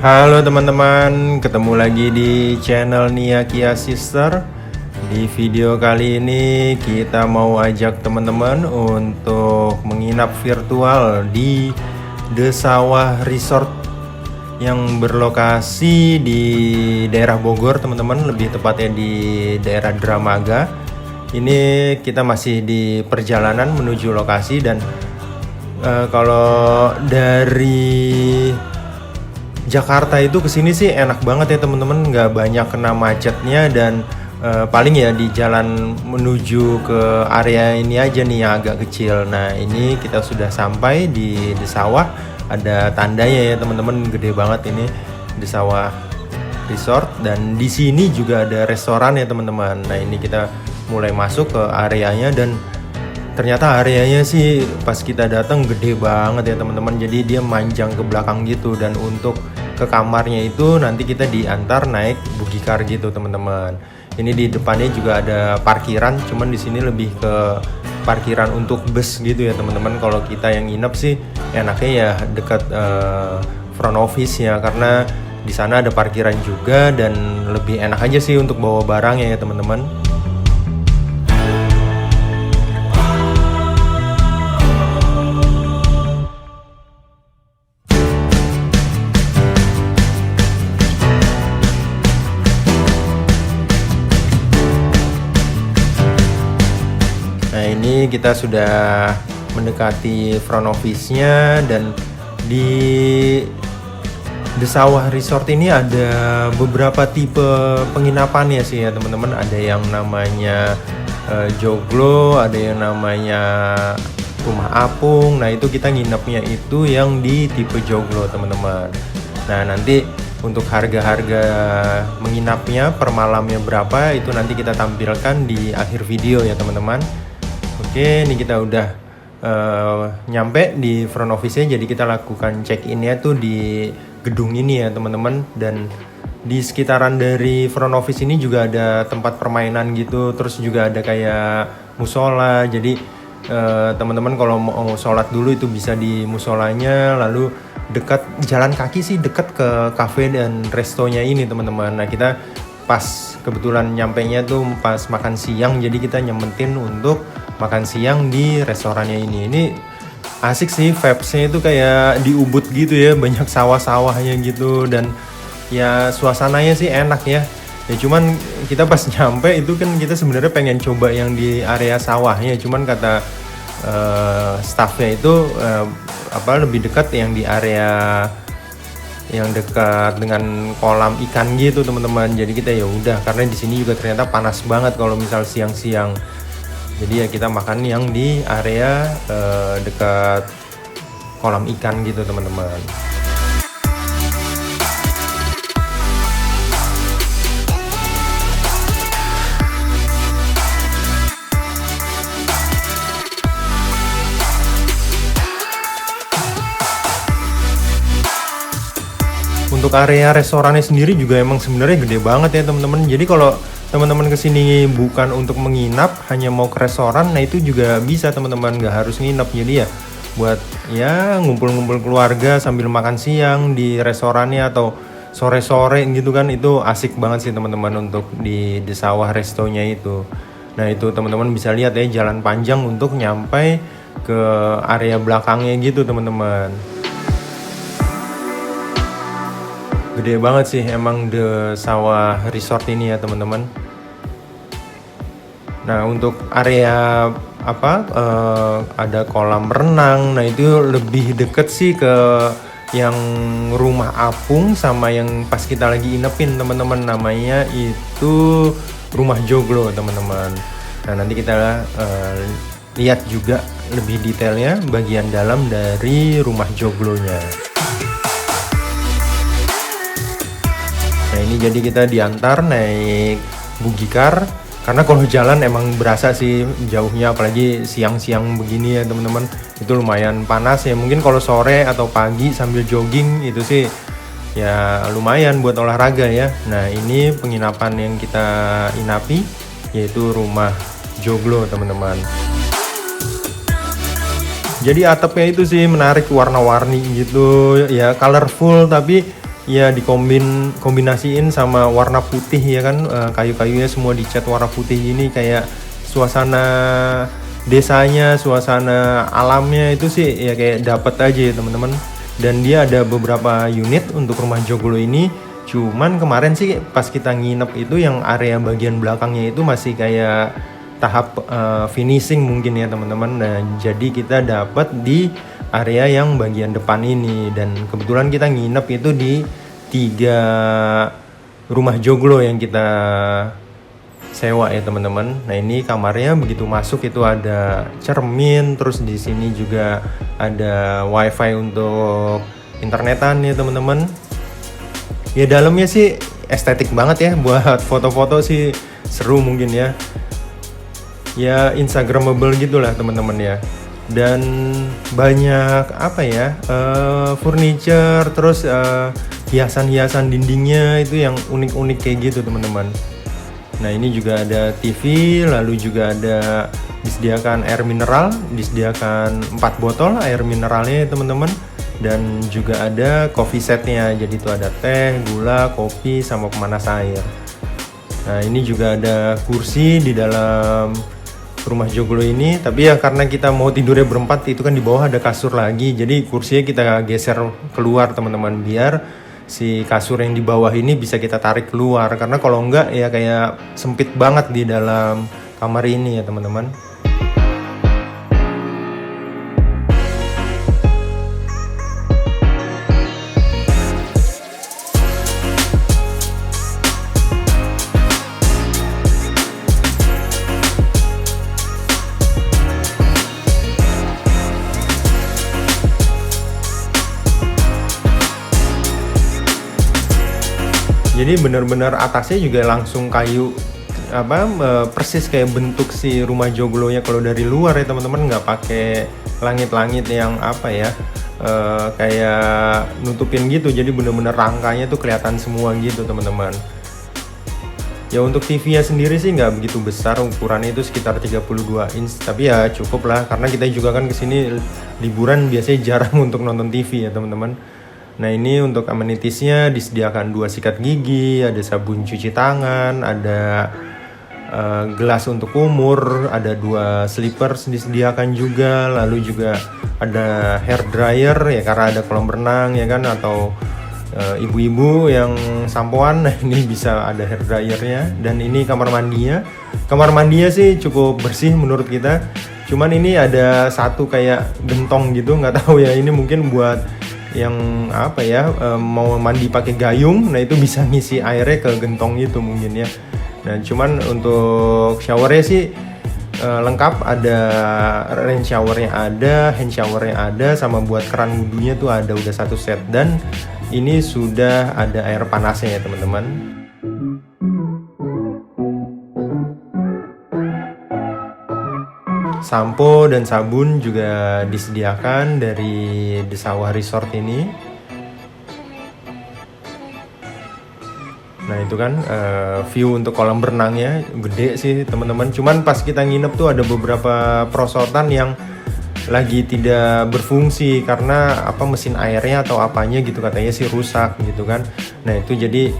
Halo teman-teman, ketemu lagi di channel Nia Kia Sister. Di video kali ini kita mau ajak teman-teman untuk menginap virtual di The Sawah Resort yang berlokasi di daerah Bogor, teman-teman, lebih tepatnya di daerah Dramaga. Ini kita masih di perjalanan menuju lokasi dan kalau dari Jakarta itu kesini sih enak banget ya teman-teman, nggak banyak kena macetnya dan paling ya di jalan menuju ke area ini aja nih yang agak kecil. Nah ini kita sudah sampai di The Sawah, ada tandanya ya teman-teman, gede banget ini The Sawah Resort dan di sini juga ada restoran ya teman-teman. Nah ini kita mulai masuk ke areanya dan ternyata areanya sih pas kita datang gede banget ya teman-teman. Jadi dia manjang ke belakang gitu dan untuk ke kamarnya itu nanti kita diantar naik buggy car gitu teman-teman. Ini di depannya juga ada parkiran, cuman di sini lebih ke parkiran untuk bus gitu ya teman-teman. Kalau kita yang nginep sih enaknya ya dekat front office ya, karena di sana ada parkiran juga dan lebih enak aja sih untuk bawa barang ya teman-teman. Nah ini kita sudah mendekati front office-nya dan di The Sawah Resort ini ada beberapa tipe penginapan ya sih ya teman-teman. Ada yang namanya joglo, ada yang namanya rumah apung. Nah itu kita nginepnya itu yang di tipe joglo teman-teman. Nah nanti untuk harga-harga menginapnya per malamnya berapa itu nanti kita tampilkan di akhir video ya teman-teman. Oke, ini kita udah nyampe di front office-nya, jadi kita lakukan check-in-nya tuh di gedung ini ya teman-teman. Dan di sekitaran dari front office ini juga ada tempat permainan gitu, terus juga ada kayak musola. Jadi teman-teman kalau mau sholat dulu itu bisa di musolanya, lalu dekat jalan kaki sih dekat ke cafe dan restonya ini teman-teman. Nah kita pas kebetulan nyampenya tuh pas makan siang, jadi kita nyempetin untuk makan siang di restorannya ini. Ini asik sih, vibes-nya itu kayak di Ubud gitu ya, banyak sawah-sawahnya gitu dan ya suasananya sih enak ya. Ya cuman kita pas nyampe itu kan kita sebenarnya pengen coba yang di area sawahnya, cuman kata staffnya itu lebih dekat yang di area yang dekat dengan kolam ikan gitu teman-teman. Jadi kita ya udah, karena di sini juga ternyata panas banget kalau misal siang-siang. Jadi ya kita makan yang di area dekat kolam ikan gitu teman-teman. Untuk area restorannya sendiri juga emang sebenarnya gede banget ya teman-teman. Jadi kalau teman-teman kesini bukan untuk menginap, hanya mau ke restoran, nah itu juga bisa teman-teman, nggak harus nginep. Jadi ya buat ya ngumpul-ngumpul keluarga sambil makan siang di restorannya atau sore-sore gitu kan, itu asik banget sih teman-teman untuk di The Sawah Restonya itu. Nah itu teman-teman bisa lihat ya jalan panjang untuk nyampe ke area belakangnya gitu teman-teman. Gede banget sih emang The Sawah Resort ini ya teman-teman. Nah untuk area ada kolam renang. Nah itu lebih deket sih ke yang rumah apung sama yang pas kita lagi inepin teman-teman, namanya itu rumah joglo teman-teman. Nah nanti kita lihat juga lebih detailnya bagian dalam dari rumah joglonya. Nah ini jadi kita diantar naik buggy car, karena kalau jalan emang berasa sih jauhnya, apalagi siang-siang begini ya teman-teman, itu lumayan panas ya. Mungkin kalau sore atau pagi sambil jogging itu sih ya lumayan buat olahraga ya. Nah ini penginapan yang kita inapi yaitu rumah joglo teman-teman. Jadi atapnya itu sih menarik, warna-warni gitu ya, colorful, tapi ya kombinasiin sama warna putih ya kan, kayu-kayunya semua dicat warna putih ini, kayak suasana desanya, suasana alamnya itu sih ya kayak dapet aja ya teman-teman. Dan dia ada beberapa unit untuk rumah joglo ini. Cuman kemarin sih pas kita nginep itu yang area bagian belakangnya itu masih kayak tahap finishing mungkin ya teman-teman. Nah, jadi kita dapat di area yang bagian depan ini, dan kebetulan kita nginep itu di 3 rumah joglo yang kita sewa ya teman-teman. Nah, ini kamarnya begitu masuk itu ada cermin, terus di sini juga ada wifi untuk internetan ya teman-teman. Ya dalamnya sih estetik banget ya, buat foto-foto sih seru mungkin ya. Ya instagramable gitulah teman-teman ya. Dan banyak apa ya, furniture, terus hiasan-hiasan dindingnya itu yang unik-unik kayak gitu teman-teman. Nah, ini juga ada TV, lalu juga ada disediakan air mineral, disediakan 4 botol air mineralnya ya teman-teman. Dan juga ada coffee setnya, jadi itu ada teh, gula, kopi, sama pemanas air. Nah, ini juga ada kursi di dalam rumah joglo ini, tapi ya karena kita mau tidurnya berempat itu kan di bawah ada kasur lagi, jadi kursinya kita geser keluar teman-teman, biar si kasur yang di bawah ini bisa kita tarik keluar, karena kalau enggak ya kayak sempit banget di dalam kamar ini ya teman-teman. Jadi benar-benar atasnya juga langsung kayu persis kayak bentuk si rumah joglonya kalau dari luar ya teman-teman, nggak pakai langit-langit yang kayak nutupin gitu. Jadi benar-benar rangkanya tuh kelihatan semua gitu teman-teman. Ya untuk TV-nya sendiri sih nggak begitu besar, ukurannya itu sekitar 32 inch, tapi ya cukup lah karena kita juga kan kesini liburan biasanya jarang untuk nonton TV ya teman-teman. Nah, ini untuk amenitiesnya disediakan 2 sikat gigi, ada sabun cuci tangan, ada gelas untuk kumur, ada 2 slippers disediakan juga, lalu juga ada hair dryer ya karena ada kolam renang ya kan, atau ibu-ibu yang sampoan, nah ini bisa ada hair dryernya. Dan ini kamar mandinya sih cukup bersih menurut kita, cuman ini ada satu kayak gentong gitu, nggak tahu ya ini mungkin buat yang mau mandi pakai gayung, nah itu bisa ngisi airnya ke gentong itu mungkin ya. Nah, cuman untuk showernya sih lengkap, ada rain showernya ada, hand showernya ada, sama buat keran wudhunya tuh ada udah 1 set, dan ini sudah ada air panasnya ya teman-teman. Sampo dan sabun juga disediakan dari Desawah Resort ini. Nah, itu kan view untuk kolam renangnya gede sih teman-teman. Cuman pas kita nginep tuh ada beberapa perosotan yang lagi tidak berfungsi karena mesin airnya atau apanya gitu katanya sih rusak gitu kan. Nah, itu jadi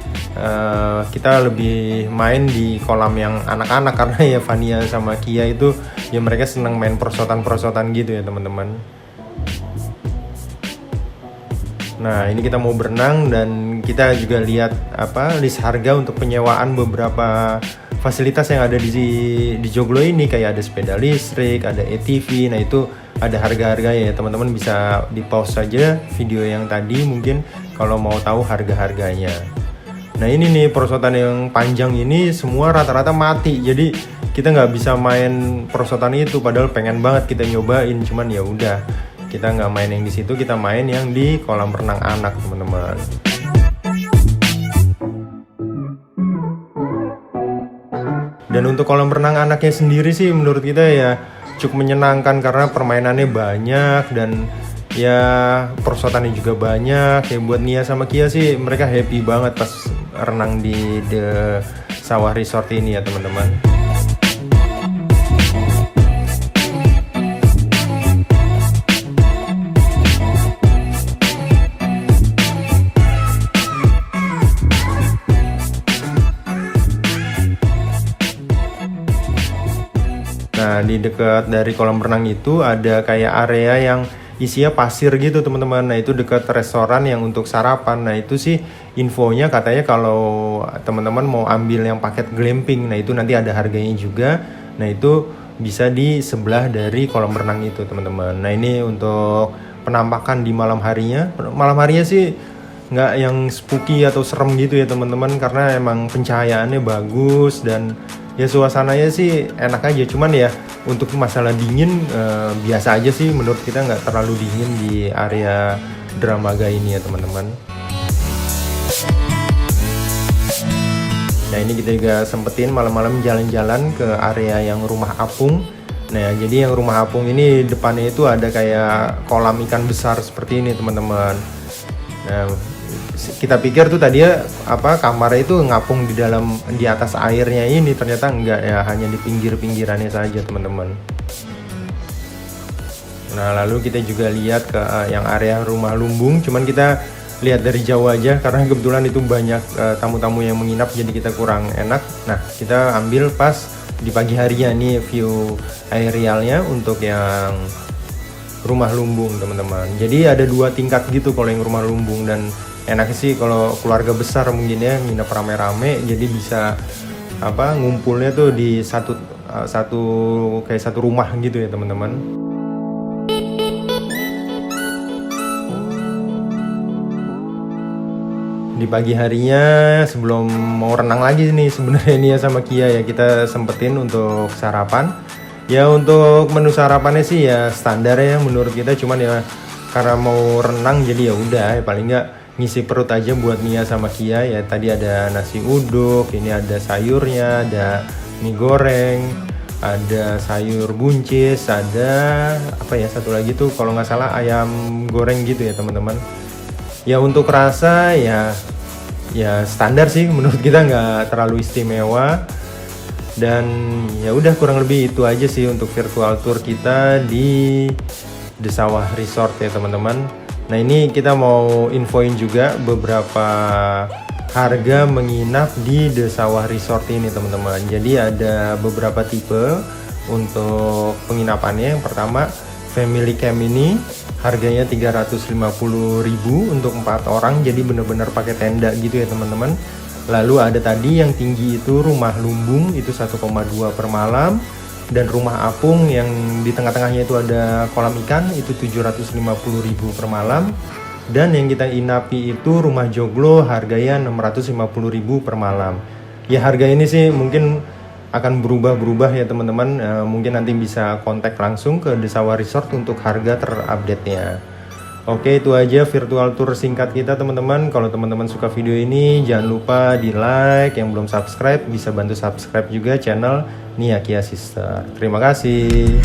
kita lebih main di kolam yang anak-anak karena ya Vania sama Kia itu ya mereka senang main perosotan-perosotan gitu ya teman-teman. Nah, ini kita mau berenang dan kita juga lihat list harga untuk penyewaan beberapa fasilitas yang ada di joglo ini, kayak ada sepeda listrik, ada ATV. Nah, itu ada harga-harganya ya teman-teman, bisa di pause saja video yang tadi mungkin kalau mau tahu harga-harganya. Nah, ini nih perosotan yang panjang ini semua rata-rata mati, jadi kita nggak bisa main perosotan itu, padahal pengen banget kita nyobain, cuman ya udah kita nggak main yang di situ, kita main yang di kolam renang anak teman-teman. Dan untuk kolam renang anaknya sendiri sih menurut kita ya cukup menyenangkan karena permainannya banyak dan ya perosotannya juga banyak. Ya buat Nia sama Kia sih mereka happy banget pas renang di Desawah Resort ini ya teman-teman. Nah, di dekat dari kolam renang itu ada kayak area yang isinya pasir gitu teman-teman. Nah, itu dekat restoran yang untuk sarapan. Nah, itu sih infonya katanya kalau teman-teman mau ambil yang paket glamping, nah itu nanti ada harganya juga. Nah, itu bisa di sebelah dari kolam renang itu teman-teman. Nah, ini untuk penampakan di malam harinya. Malam harinya sih nggak yang spooky atau serem gitu ya teman-teman, karena emang pencahayaannya bagus dan ya suasananya sih enak aja. Cuman ya untuk masalah dingin biasa aja sih menurut kita, nggak terlalu dingin di area Dramaga ini ya teman-teman. Nah, ini kita juga sempetin malam-malam jalan-jalan ke area yang rumah apung. Nah, jadi yang rumah apung ini depannya itu ada kayak kolam ikan besar seperti ini teman-teman. Nah, kita pikir tuh tadi ya kamarnya itu ngapung di atas airnya, ini ternyata enggak ya, hanya di pinggir-pinggirannya saja teman-teman. Nah, lalu kita juga lihat ke yang area rumah lumbung, cuman kita lihat dari jauh aja karena kebetulan itu banyak tamu-tamu yang menginap, jadi kita kurang enak. Nah, kita ambil pas di pagi harinya nih view aerialnya untuk yang rumah lumbung teman-teman. Jadi ada 2 tingkat gitu kalau yang rumah lumbung, dan enaknya sih kalau keluarga besar mungkin ya nginep rame-rame, jadi bisa ngumpulnya tuh di satu rumah gitu ya teman-teman. Di pagi harinya sebelum mau renang lagi nih sebenarnya ini ya sama Kia ya, kita sempetin untuk sarapan. Ya untuk menu sarapannya sih ya standar ya menurut kita, cuman ya karena mau renang jadi ya udah ya paling nggak ngisi perut aja buat Mia sama Kia ya. Tadi ada nasi uduk, ini ada sayurnya, ada mie goreng, ada sayur buncis, ada satu lagi tuh kalau nggak salah ayam goreng gitu ya teman-teman. Ya untuk rasa ya standar sih menurut kita, nggak terlalu istimewa. Dan ya udah kurang lebih itu aja sih untuk virtual tour kita di Desawah Resort ya teman-teman. Nah, ini kita mau infoin juga beberapa harga menginap di Desawah Resort ini teman-teman. Jadi ada beberapa tipe untuk penginapannya. Yang pertama, family camp ini harganya 350.000 untuk 4 orang, jadi bener-bener pakai tenda gitu ya teman-teman. Lalu ada tadi yang tinggi itu rumah lumbung, itu 1,2 per malam, dan rumah apung yang di tengah-tengahnya itu ada kolam ikan, itu 750.000 per malam. Dan yang kita inapi itu rumah joglo, harganya 650.000 per malam. Ya harga ini sih mungkin akan berubah-berubah ya teman-teman. Mungkin nanti bisa kontak langsung ke Desawah Resort untuk harga terupdate-nya. Oke, itu aja virtual tour singkat kita teman-teman. Kalau teman-teman suka video ini jangan lupa di like, yang belum subscribe bisa bantu subscribe juga channel Nia Kia Sister. Terima kasih.